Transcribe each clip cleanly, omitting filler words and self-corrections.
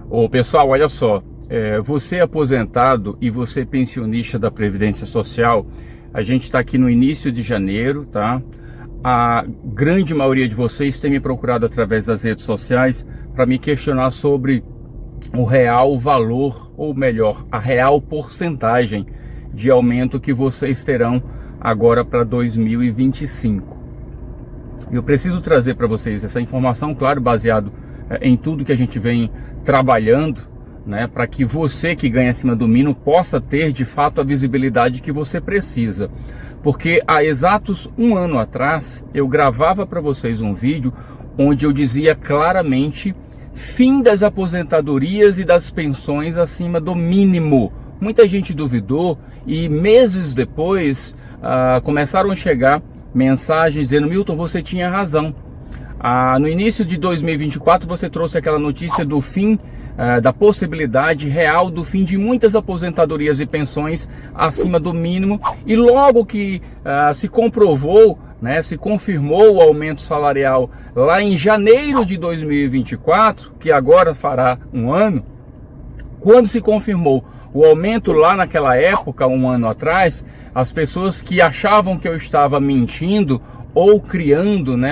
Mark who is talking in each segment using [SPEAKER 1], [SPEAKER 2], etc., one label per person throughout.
[SPEAKER 1] Ô pessoal, olha só, você aposentado e você pensionista da Previdência Social, a gente está aqui no início de janeiro, tá? A grande maioria de vocês tem me procurado através das redes sociais para me questionar sobre o real valor, ou melhor, a real porcentagem de aumento que vocês terão agora para 2025. Eu preciso trazer para vocês essa informação, claro, baseado em tudo que a gente vem trabalhando, né, para que você que ganha acima do mínimo possa ter de fato a visibilidade que você precisa. Porque há exatos um ano atrás eu gravava para vocês um vídeo onde eu dizia claramente fim das aposentadorias e das pensões acima do mínimo. Muita gente duvidou e meses depois começaram a chegar mensagens dizendo: Milton, você tinha razão. No início de 2024 você trouxe aquela notícia do fim, da possibilidade real do fim de muitas aposentadorias e pensões acima do mínimo, e logo que se comprovou, né, se confirmou o aumento salarial lá em janeiro de 2024, que agora fará um ano, quando se confirmou o aumento lá naquela época, um ano atrás, as pessoas que achavam que eu estava mentindo ou criando, né,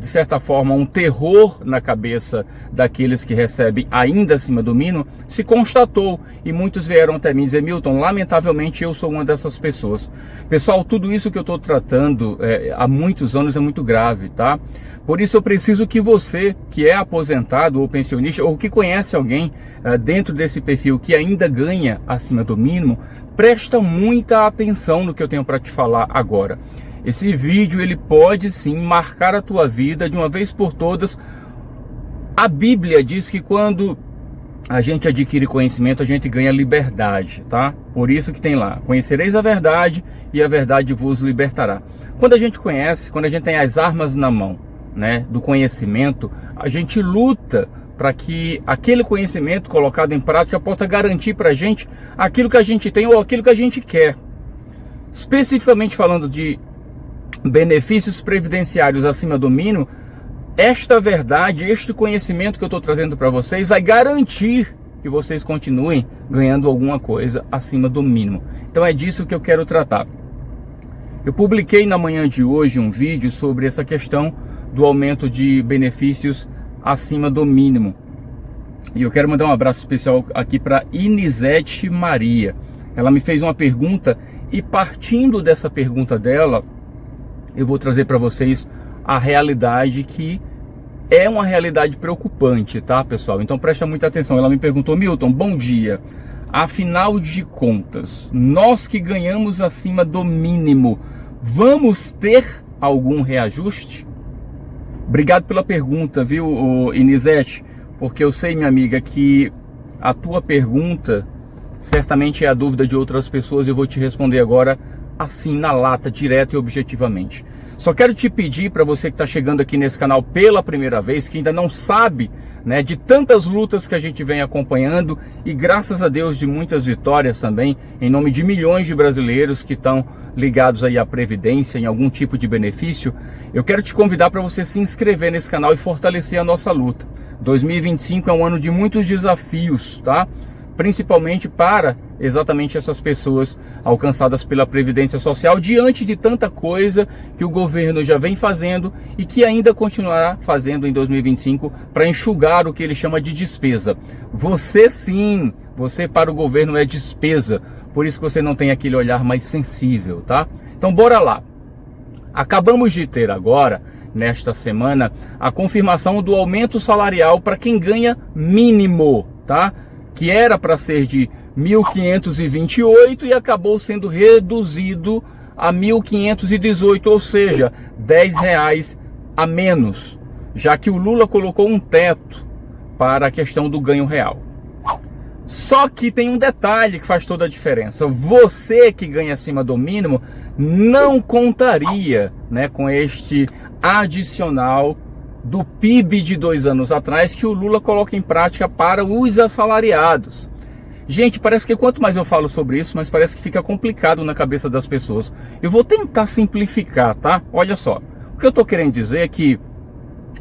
[SPEAKER 1] de certa forma, um terror na cabeça daqueles que recebem ainda acima do mínimo, se constatou. E muitos vieram até mim dizer: Milton, lamentavelmente eu sou uma dessas pessoas. Pessoal, tudo isso que eu estou tratando há muitos anos é muito grave, tá? Por isso eu preciso que você, que é aposentado ou pensionista, ou que conhece alguém dentro desse perfil que ainda ganha acima do mínimo, presta muita atenção no que eu tenho para te falar agora. Esse vídeo ele pode sim marcar a tua vida de uma vez por todas. A Bíblia diz que quando a gente adquire conhecimento, a gente ganha liberdade, tá? Por isso que tem lá: conhecereis a verdade e a verdade vos libertará. Quando a gente conhece, quando a gente tem as armas na mão, né, do conhecimento, a gente luta para que aquele conhecimento colocado em prática possa garantir para a gente aquilo que a gente tem ou aquilo que a gente quer. Especificamente falando de benefícios previdenciários acima do mínimo, esta verdade, este conhecimento que eu estou trazendo para vocês vai garantir que vocês continuem ganhando alguma coisa acima do mínimo. Então é disso que eu quero tratar. Eu publiquei na manhã de hoje um vídeo sobre essa questão do aumento de benefícios acima do mínimo. E eu quero mandar um abraço especial aqui para Inisete Maria. Ela me fez uma pergunta e, partindo dessa pergunta dela, eu vou trazer para vocês a realidade, que é uma realidade preocupante, tá, pessoal? Então presta muita atenção. Ela me perguntou: Milton, bom dia. Afinal de contas, nós que ganhamos acima do mínimo, vamos ter algum reajuste? Obrigado pela pergunta, viu, Inisete? Porque eu sei, minha amiga, que a tua pergunta certamente é a dúvida de outras pessoas. Eu vou te responder agora assim, na lata, direto e objetivamente. Só quero te pedir, para você que está chegando aqui nesse canal pela primeira vez, que ainda não sabe, né, de tantas lutas que a gente vem acompanhando, e graças a Deus de muitas vitórias também, em nome de milhões de brasileiros que estão ligados aí à Previdência, em algum tipo de benefício, eu quero te convidar para você se inscrever nesse canal e fortalecer a nossa luta. 2025 é um ano de muitos desafios, tá? Principalmente para exatamente essas pessoas alcançadas pela Previdência Social, diante de tanta coisa que o governo já vem fazendo e que ainda continuará fazendo em 2025 para enxugar o que ele chama de despesa. Você sim, você para o governo é despesa, por isso que você não tem aquele olhar mais sensível, tá? Então bora lá. Acabamos de ter agora, nesta semana, a confirmação do aumento salarial para quem ganha mínimo, tá? Que era para ser de 1.528 e acabou sendo reduzido a 1.518, ou seja, R$10 a menos, já que o Lula colocou um teto para a questão do ganho real. Só que tem um detalhe que faz toda a diferença: você que ganha acima do mínimo não contaria, né, com este adicional do PIB de 2 anos atrás que o Lula coloca em prática para os assalariados. Gente, parece que quanto mais eu falo sobre isso, mas parece que fica complicado na cabeça das pessoas. Eu vou tentar simplificar, tá? Olha só, o que eu tô querendo dizer é que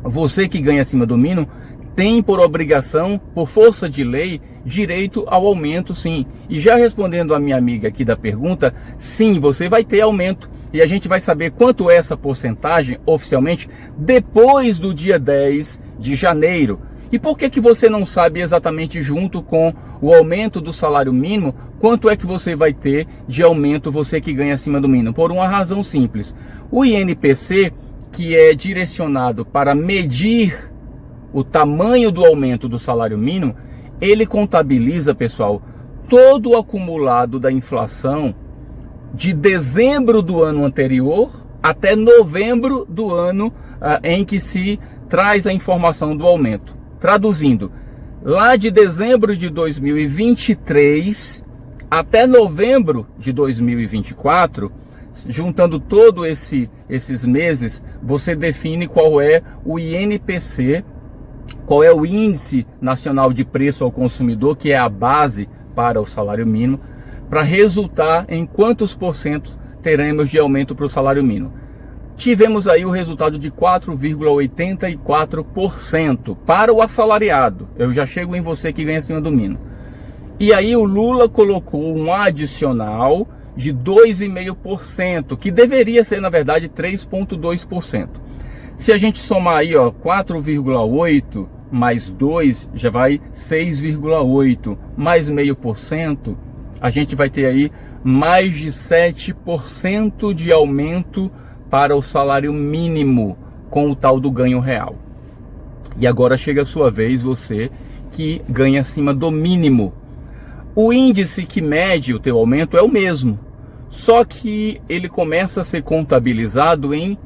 [SPEAKER 1] você que ganha acima do mínimo tem por obrigação, por força de lei, direito ao aumento, sim. E já respondendo a minha amiga aqui da pergunta, sim, você vai ter aumento. E a gente vai saber quanto é essa porcentagem oficialmente depois do dia 10 de janeiro. E por que você não sabe exatamente, junto com o aumento do salário mínimo, quanto é que você vai ter de aumento, você que ganha acima do mínimo? Por uma razão simples. O INPC, que é direcionado para medir o tamanho do aumento do salário mínimo, ele contabiliza, pessoal, todo o acumulado da inflação de dezembro do ano anterior até novembro do ano em que se traz a informação do aumento. Traduzindo, lá de dezembro de 2023 até novembro de 2024, juntando todos esses meses, você define qual é o INPC, qual é o Índice Nacional de Preço ao Consumidor, que é a base para o salário mínimo, para resultar em quantos por cento teremos de aumento para o salário mínimo. Tivemos aí o resultado de 4,84% para o assalariado. Eu já chego em você que ganha acima do mínimo. E aí o Lula colocou um adicional de 2,5%, que deveria ser, na verdade, 3,2%. Se a gente somar aí, 4,8 mais 2, já vai 6,8, mais 0,5%, a gente vai ter aí mais de 7% de aumento para o salário mínimo, com o tal do ganho real. E agora chega a sua vez, você que ganha acima do mínimo. O índice que mede o teu aumento é o mesmo, só que ele começa a ser contabilizado em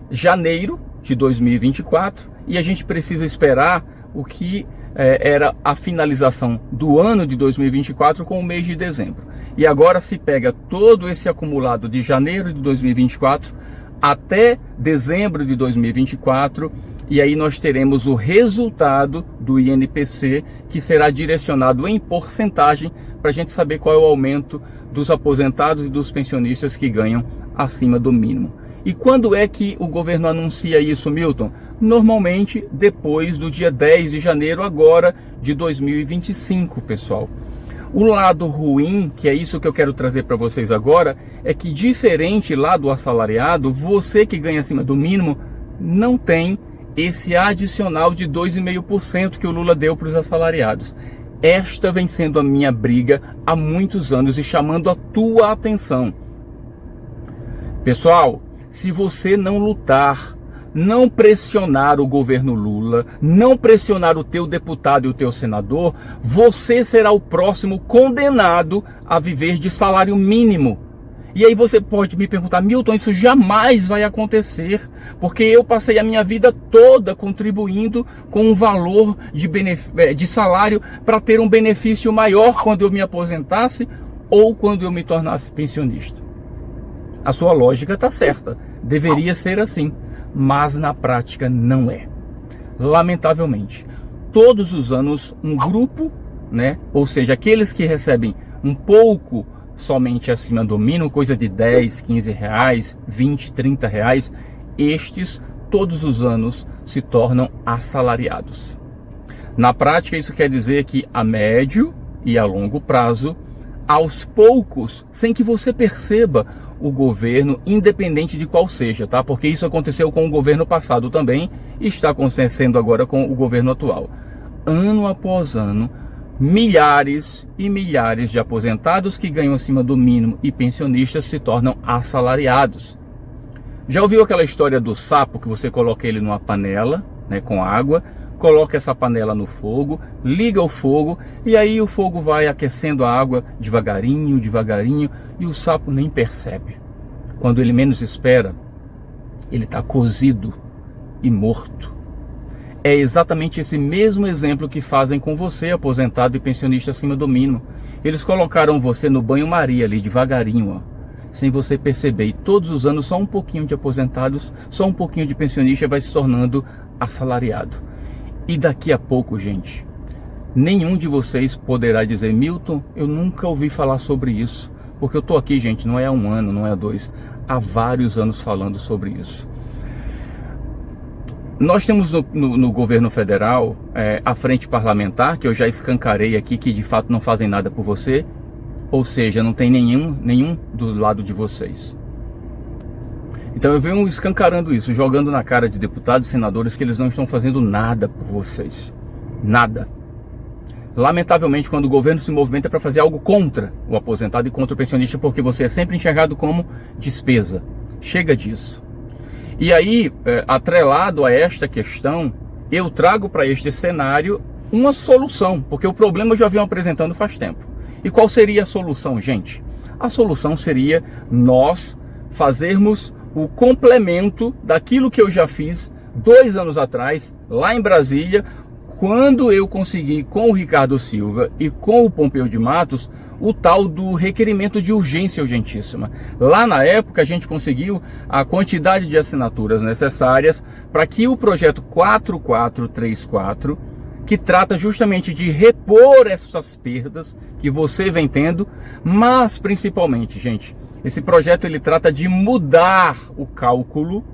[SPEAKER 1] janeiro de 2024, e a gente precisa esperar o que era a finalização do ano de 2024 com o mês de dezembro. E agora se pega todo esse acumulado de janeiro de 2024 até dezembro de 2024, e aí nós teremos o resultado do INPC, que será direcionado em porcentagem para a gente saber qual é o aumento dos aposentados e dos pensionistas que ganham acima do mínimo. E quando é que o governo anuncia isso, Milton? Normalmente depois do dia 10 de janeiro agora de 2025, pessoal. O lado ruim, que é isso que eu quero trazer para vocês agora, é que diferente lá do assalariado, você que ganha acima do mínimo não tem esse adicional de 2,5% que o Lula deu para os assalariados. Esta vem sendo a minha briga há muitos anos e chamando a tua atenção. Pessoal, se você não lutar, não pressionar o governo Lula, não pressionar o teu deputado e o teu senador, você será o próximo condenado a viver de salário mínimo. E aí você pode me perguntar, Milton, isso jamais vai acontecer, porque eu passei a minha vida toda contribuindo com um valor de salário para ter um benefício maior quando eu me aposentasse ou quando eu me tornasse pensionista. A sua lógica está certa, deveria ser assim, mas na prática não é. Lamentavelmente, todos os anos um grupo, ou seja, aqueles que recebem um pouco somente acima do mínimo, coisa de 10, 15 reais, 20, 30 reais, estes todos os anos se tornam assalariados. Na prática, isso quer dizer que a médio e a longo prazo, aos poucos, sem que você perceba, o governo, independente de qual seja, tá? Porque isso aconteceu com o governo passado também e está acontecendo agora com o governo atual. Ano após ano, milhares e milhares de aposentados que ganham acima do mínimo e pensionistas se tornam assalariados. Já ouviu aquela história do sapo que você coloca ele numa panela, com água, coloca essa panela no fogo, liga o fogo e aí o fogo vai aquecendo a água devagarinho, devagarinho e o sapo nem percebe. Quando ele menos espera, ele está cozido e morto. É exatamente esse mesmo exemplo que fazem com você, aposentado e pensionista acima do mínimo. Eles colocaram você no banho-maria ali devagarinho, sem você perceber. E todos os anos só um pouquinho de aposentados, só um pouquinho de pensionista vai se tornando assalariado. E daqui a pouco, gente, nenhum de vocês poderá dizer, Milton, eu nunca ouvi falar sobre isso. Porque eu estou aqui, gente, não é há um ano, não é há dois, há vários anos falando sobre isso. Nós temos no governo federal a frente parlamentar, que eu já escancarei aqui, que de fato não fazem nada por você, ou seja, não tem nenhum do lado de vocês. Então eu venho escancarando isso, jogando na cara de deputados e senadores que eles não estão fazendo nada por vocês. Nada. Lamentavelmente, quando o governo se movimenta para fazer algo contra o aposentado e contra o pensionista, porque você é sempre enxergado como despesa. Chega disso. E aí, atrelado a esta questão, eu trago para este cenário uma solução, porque o problema eu já venho apresentando faz tempo. E qual seria a solução, gente? A solução seria nós fazermos o complemento daquilo que eu já fiz 2 anos atrás, lá em Brasília, quando eu consegui com o Ricardo Silva e com o Pompeu de Matos o tal do requerimento de urgência urgentíssima. Lá na época a gente conseguiu a quantidade de assinaturas necessárias para que o projeto 4434, que trata justamente de repor essas perdas que você vem tendo, mas principalmente, gente, esse projeto ele trata de mudar o cálculo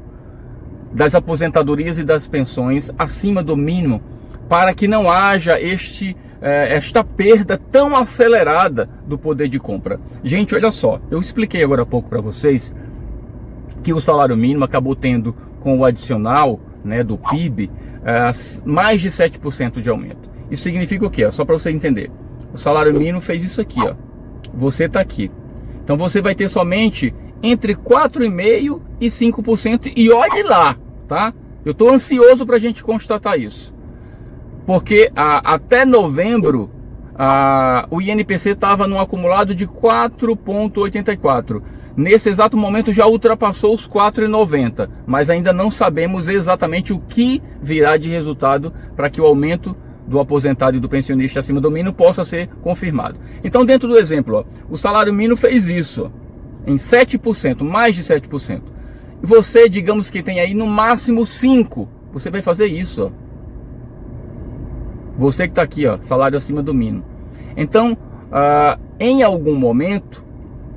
[SPEAKER 1] das aposentadorias e das pensões acima do mínimo, para que não haja esta perda tão acelerada do poder de compra. Gente, olha só, eu expliquei agora há pouco para vocês que o salário mínimo acabou tendo, com o adicional, né, do PIB, mais de 7% de aumento. Isso significa o quê? Só para você entender. O salário mínimo fez isso aqui, ó. Você está aqui. Então você vai ter somente entre 4,5% e 5%. E olhe lá, tá? Eu estou ansioso para a gente constatar isso. Porque até novembro, o INPC estava num acumulado de 4,84%. Nesse exato momento já ultrapassou os 4,90%. Mas ainda não sabemos exatamente o que virá de resultado para que o aumento do aposentado e do pensionista acima do mínimo possa ser confirmado. Então, dentro do exemplo, ó, o salário mínimo fez isso, ó, em 7%, mais de 7%. Você, digamos que tem aí no máximo 5%, você vai fazer isso, ó. Você que está aqui, ó, salário acima do mínimo. Então, em algum momento,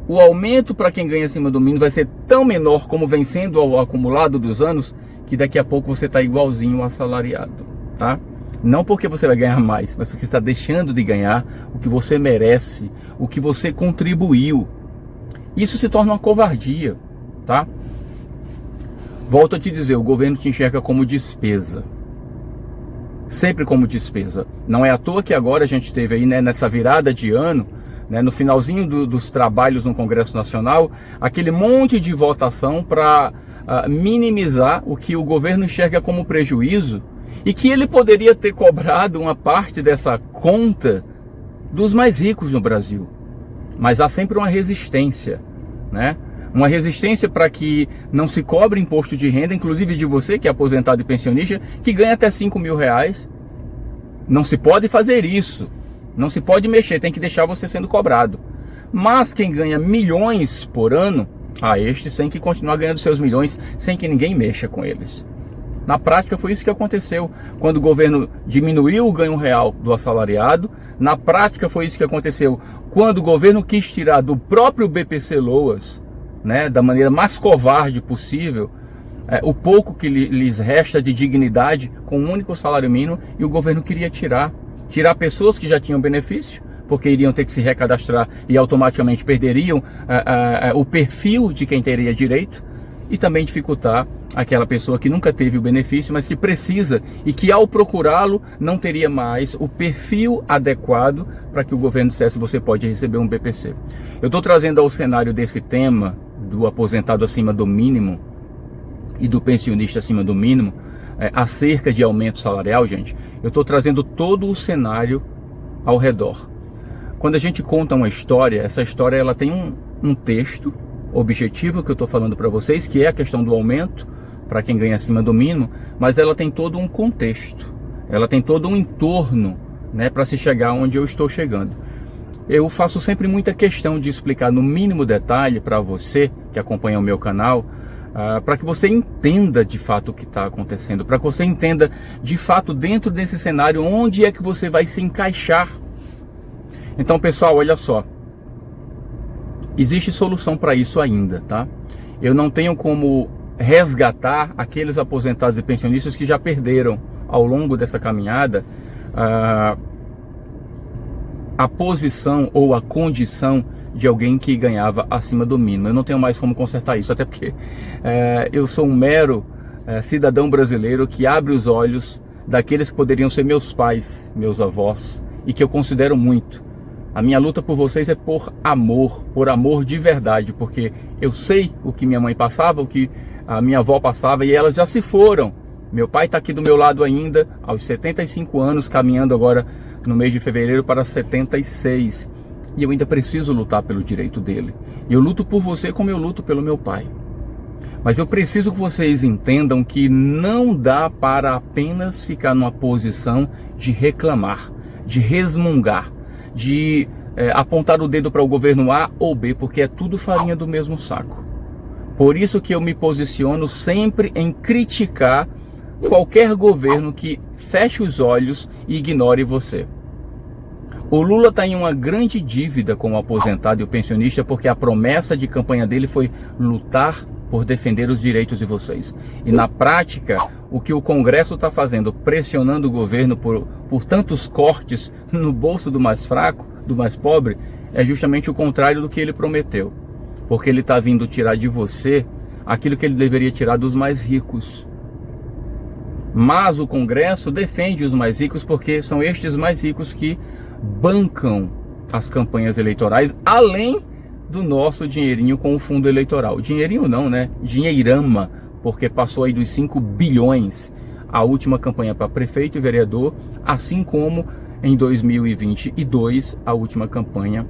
[SPEAKER 1] o aumento para quem ganha acima do mínimo vai ser tão menor como vem sendo ao acumulado dos anos, que daqui a pouco você está igualzinho ao assalariado, tá? Não porque você vai ganhar mais, mas porque você está deixando de ganhar o que você merece, o que você contribuiu. Isso se torna uma covardia, tá? Volto a te dizer, o governo te enxerga como despesa. Sempre como despesa. Não é à toa que agora a gente teve aí, né, nessa virada de ano, né, no finalzinho dos trabalhos no Congresso Nacional, aquele monte de votação para minimizar o que o governo enxerga como prejuízo, e que ele poderia ter cobrado uma parte dessa conta dos mais ricos no Brasil. Mas há sempre uma resistência, né? Uma resistência para que não se cobre imposto de renda, inclusive de você que é aposentado e pensionista, que ganha até 5 mil reais. Não se pode fazer isso. Não se pode mexer, tem que deixar você sendo cobrado. Mas quem ganha milhões por ano, estes têm que continuar ganhando seus milhões sem que ninguém mexa com eles. Na prática foi isso que aconteceu quando o governo diminuiu o ganho real do assalariado. Na prática foi isso que aconteceu quando o governo quis tirar do próprio BPC Loas, né, da maneira mais covarde possível, o pouco que lhes resta de dignidade com um único salário mínimo, e o governo queria tirar pessoas que já tinham benefício, porque iriam ter que se recadastrar e automaticamente perderiam o perfil de quem teria direito, e também dificultar aquela pessoa que nunca teve o benefício, mas que precisa e que ao procurá-lo não teria mais o perfil adequado para que o governo dissesse: você pode receber um BPC. Eu estou trazendo ao cenário desse tema do aposentado acima do mínimo e do pensionista acima do mínimo, acerca de aumento salarial, gente. Eu estou trazendo todo o cenário ao redor. Quando a gente conta uma história, essa história ela tem um texto objetivo que eu estou falando para vocês, que é a questão do aumento para quem ganha acima do mínimo, mas ela tem todo um contexto, ela tem todo um entorno, né, para se chegar onde eu estou chegando. Eu faço sempre muita questão de explicar no mínimo detalhe para você que acompanha o meu canal, para que você entenda de fato o que está acontecendo, para que você entenda de fato dentro desse cenário onde é que você vai se encaixar. Então, pessoal, olha só, existe solução para isso ainda, tá? Eu não tenho como resgatar aqueles aposentados e pensionistas que já perderam ao longo dessa caminhada a posição ou a condição de alguém que ganhava acima do mínimo. Eu não tenho mais como consertar isso, até porque eu sou um mero cidadão brasileiro que abre os olhos daqueles que poderiam ser meus pais, meus avós, e que eu considero muito. A minha luta por vocês é por amor de verdade, porque eu sei o que minha mãe passava, o que a minha avó passava, e elas já se foram. Meu pai está aqui do meu lado ainda, aos 75 anos, caminhando agora no mês de fevereiro para 76. E eu ainda preciso lutar pelo direito dele. E eu luto por você como eu luto pelo meu pai. Mas eu preciso que vocês entendam que não dá para apenas ficar numa posição de reclamar, de resmungar, de apontar o dedo para o governo A ou B, porque é tudo farinha do mesmo saco. Por isso que eu me posiciono sempre em criticar qualquer governo que feche os olhos e ignore você. O Lula está em uma grande dívida com o aposentado e o pensionista, porque a promessa de campanha dele foi lutar por defender os direitos de vocês. E na prática, o que o Congresso está fazendo, pressionando o governo por tantos cortes no bolso do mais fraco, do mais pobre, é justamente o contrário do que ele prometeu. Porque ele está vindo tirar de você aquilo que ele deveria tirar dos mais ricos. Mas o Congresso defende os mais ricos porque são estes mais ricos que bancam as campanhas eleitorais, além do nosso dinheirinho com o fundo eleitoral. Dinheirinho não, né? Dinheirama, porque passou aí dos 5 bilhões a última campanha para prefeito e vereador, assim como em 2022 a última campanha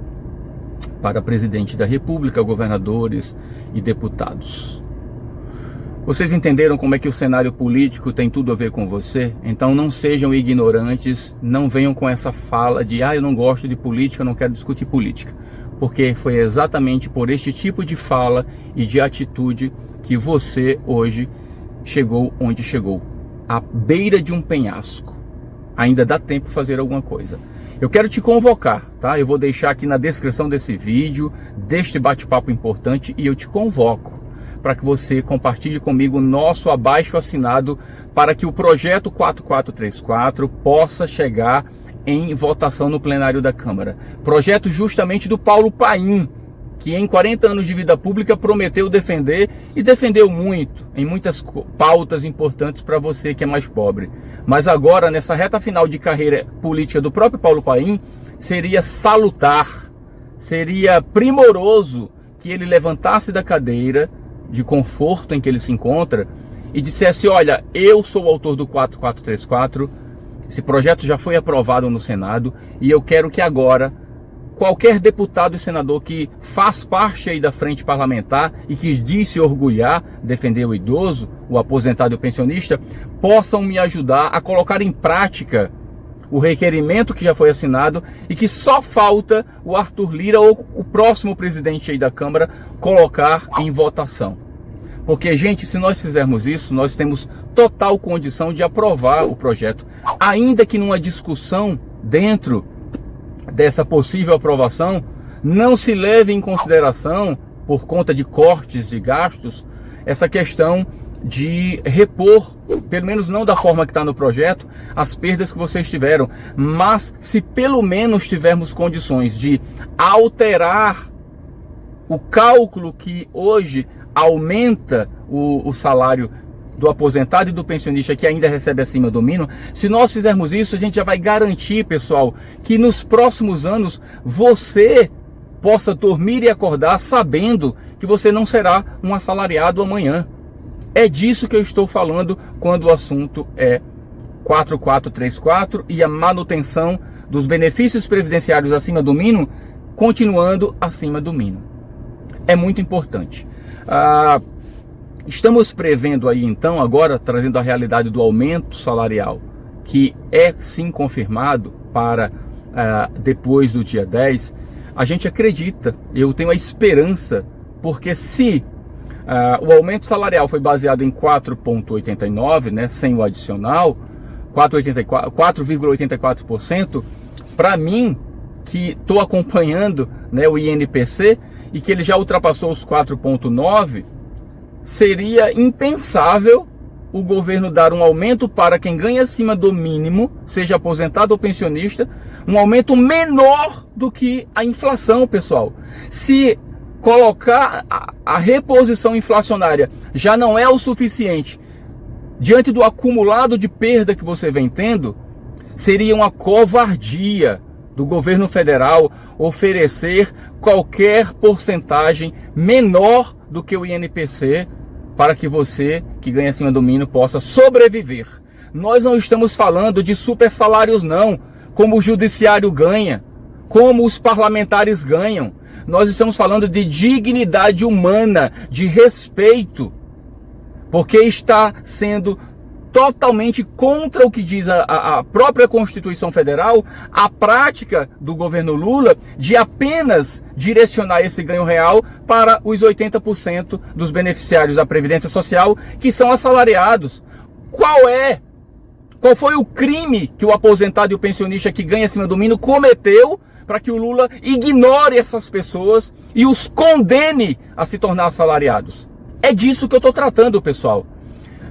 [SPEAKER 1] para presidente da República, governadores e deputados. Vocês entenderam como é que o cenário político tem tudo a ver com você? Então não sejam ignorantes, não venham com essa fala de eu não gosto de política, eu não quero discutir política. Porque foi exatamente por este tipo de fala e de atitude que você hoje chegou onde chegou. À beira de um penhasco. Ainda dá tempo de fazer alguma coisa. Eu quero te convocar, tá? Eu vou deixar aqui na descrição desse vídeo, deste bate-papo importante, e eu te convoco para que você compartilhe comigo o nosso abaixo-assinado para que o projeto 4434 possa chegar em votação no plenário da Câmara. Projeto justamente do Paulo Paim, que em 40 anos de vida pública prometeu defender e defendeu muito, em muitas pautas importantes para você que é mais pobre. Mas agora, nessa reta final de carreira política do próprio Paulo Paim, seria salutar, seria primoroso que ele levantasse da cadeira de conforto em que ele se encontra e dissesse: olha, eu sou o autor do 4434, esse projeto já foi aprovado no Senado e eu quero que agora qualquer deputado e senador que faz parte aí da frente parlamentar e que diz se orgulhar, defender o idoso, o aposentado e o pensionista, possam me ajudar a colocar em prática o requerimento que já foi assinado e que só falta o Arthur Lira ou o próximo presidente aí da Câmara colocar em votação. Porque, gente, se nós fizermos isso, nós temos total condição de aprovar o projeto, ainda que numa discussão dentro dessa possível aprovação não se leve em consideração, por conta de cortes de gastos, essa questão de repor, pelo menos não da forma que está no projeto, as perdas que vocês tiveram, mas se pelo menos tivermos condições de alterar o cálculo que hoje aumenta o salário do aposentado e do pensionista que ainda recebe acima do mínimo, se nós fizermos isso, a gente já vai garantir, pessoal, que nos próximos anos você possa dormir e acordar sabendo que você não será um assalariado amanhã. É disso que eu estou falando quando o assunto é 4434 e a manutenção dos benefícios previdenciários acima do mínimo, continuando acima do mínimo. É muito importante. Estamos prevendo aí então, agora trazendo a realidade do aumento salarial, que é sim confirmado para depois do dia 10, a gente acredita, eu tenho a esperança, porque se o aumento salarial foi baseado em 4,89, né, sem o adicional, 4,84%, para mim, que estou acompanhando, né, o INPC, e que ele já ultrapassou os 4,9%, seria impensável o governo dar um aumento para quem ganha acima do mínimo, seja aposentado ou pensionista, um aumento menor do que a inflação, pessoal. Se colocar a reposição inflacionária já não é o suficiente, diante do acumulado de perda que você vem tendo, seria uma covardia do governo federal oferecer qualquer porcentagem menor do que o INPC para que você, que ganha acima do mínimo, possa sobreviver. Nós não estamos falando de super salários não, como o judiciário ganha, como os parlamentares ganham. Nós estamos falando de dignidade humana, de respeito, porque está sendo totalmente contra o que diz a própria Constituição Federal, a prática do governo Lula de apenas direcionar esse ganho real para os 80% dos beneficiários da Previdência Social, que são assalariados. Qual foi o crime que o aposentado e o pensionista que ganha acima do mínimo cometeu para que o Lula ignore essas pessoas e os condene a se tornar assalariados? É disso que eu estou tratando, pessoal.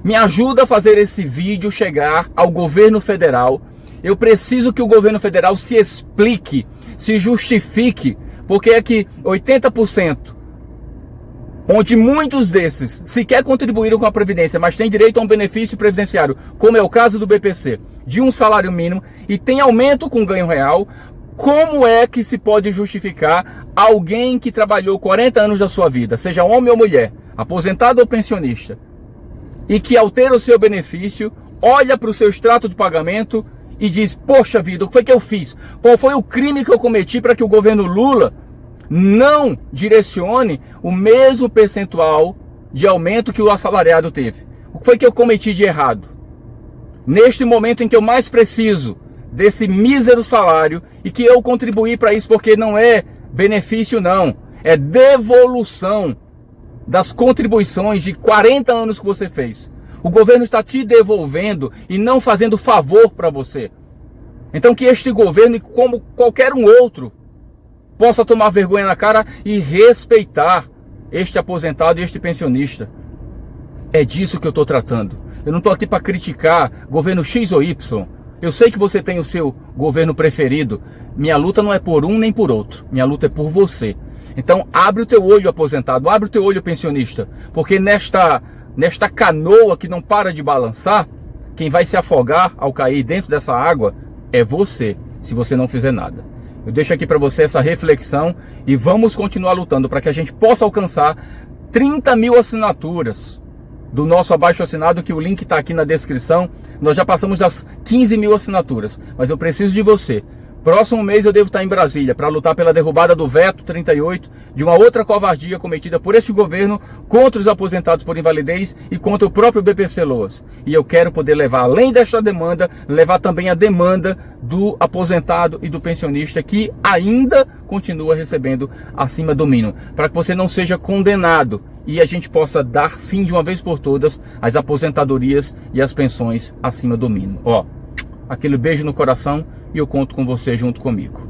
[SPEAKER 1] Me ajuda a fazer esse vídeo chegar ao governo federal. Eu preciso que o governo federal se explique, se justifique, porque é que 80%, onde muitos desses sequer contribuíram com a Previdência, mas têm direito a um benefício previdenciário, como é o caso do BPC, de um salário mínimo, e tem aumento com ganho real, como é que se pode justificar alguém que trabalhou 40 anos da sua vida, seja homem ou mulher, aposentado ou pensionista, e que ao ter o seu benefício, olha para o seu extrato de pagamento e diz, poxa vida, o que foi que eu fiz? Qual foi o crime que eu cometi para que o governo Lula não direcione o mesmo percentual de aumento que o assalariado teve? O que foi que eu cometi de errado? Neste momento em que eu mais preciso desse mísero salário e que eu contribuí para isso, porque não é benefício não, é devolução das contribuições de 40 anos que você fez. O governo está te devolvendo e não fazendo favor para você. Então que este governo, como qualquer um outro, possa tomar vergonha na cara e respeitar este aposentado e este pensionista. É disso que eu estou tratando. Eu não estou aqui para criticar governo X ou Y. Eu sei que você tem o seu governo preferido. Minha luta não é por um nem por outro. Minha luta é por você. Então abre o teu olho, aposentado, abre o teu olho, pensionista, porque nesta canoa que não para de balançar, quem vai se afogar ao cair dentro dessa água é você, se você não fizer nada. Eu deixo aqui para você essa reflexão e vamos continuar lutando para que a gente possa alcançar 30 mil assinaturas do nosso abaixo-assinado, que o link está aqui na descrição. Nós já passamos das 15 mil assinaturas, mas eu preciso de você. Próximo mês eu devo estar em Brasília para lutar pela derrubada do veto 38, de uma outra covardia cometida por este governo contra os aposentados por invalidez e contra o próprio BPC Loas. E eu quero poder levar, além desta demanda, levar também a demanda do aposentado e do pensionista que ainda continua recebendo acima do mínimo, para que você não seja condenado e a gente possa dar fim de uma vez por todas às aposentadorias e às pensões acima do mínimo. Ó, aquele beijo no coração e eu conto com você junto comigo.